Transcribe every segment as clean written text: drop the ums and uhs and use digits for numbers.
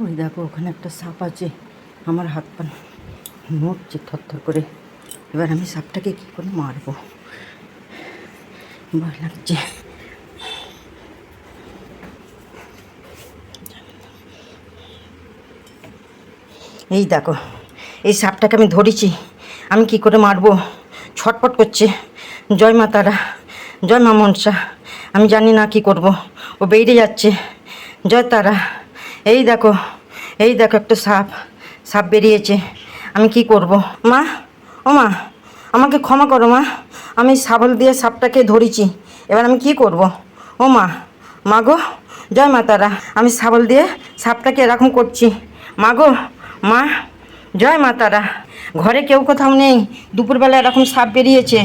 ওই দেখো ওখানে একটা সাপ আছে, আমার হাত পা নড়ছে থরথর করে। এবার আমি সাপটাকে কী করে মারবো, ভয় লাগছে। এই দেখো এই সাপটাকে আমি ধরেছি, আমি কি করে মারবো, ছটপট করছে। জয় মা তারা, জয় মা মনসা, আমি জানি না কি করব, ও বেরিয়ে যাচ্ছে। জয় তারা, এই দেখো এই দেখো একটা সাপ, সাপ বেরিয়েছে, আমি কি করব। মা, ও মা, আমাকে ক্ষমা করো মা, আমি শাবল দিয়ে সাপটাকে ধরেছি, এবার আমি কি করব। ও মা, মা গো, জয় মা তারা, আমি শাবল দিয়ে সাপটাকে এরকম করছি। মা গো, মা, জয় মা তারা। ঘরে কেউ কোথাও নেই, দুপুরবেলা এরকম সাপ বেরিয়েছে,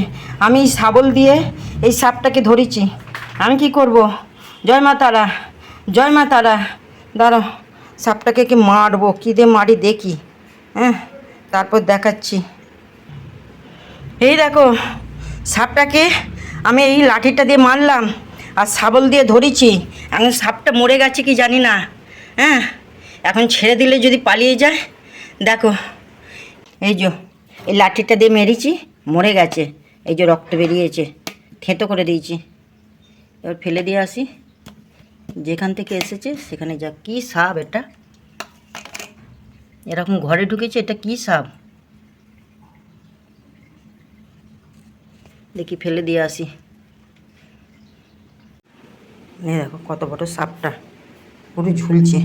আমি শাবল দিয়ে এই সাপটাকে ধরেছি, আমি কি করব। জয় মা তারা, জয় মা তারা। দাঁড়াও, সাপটাকে কি মারবো, কী দিয়ে মারি দেখি, হ্যাঁ তারপর দেখাচ্ছি। এই দেখো সাপটাকে আমি এই লাঠিটা দিয়ে মারলাম আর শাবল দিয়ে ধরেছি। এখন সাপটা মরে গেছে কি জানি না, হ্যাঁ এখন ছেড়ে দিলে যদি পালিয়ে যায়। দেখো এই যে এই লাঠিটা দিয়ে মেরেছি, মরে গেছে, এই যে রক্ত বেরিয়েছে, থেঁতো করে দিয়েছি। এবার ফেলে দিয়ে আসি, যেখান থেকে এসেছে সেখানে যা। কী সাপ এটা, এরকম ঘরে ঢুকেছে, এটা কী সাপ দেখি, ফেলে দিয়ে আসি। দেখো কত বড় সাপটা, পুরো ঝুলছে।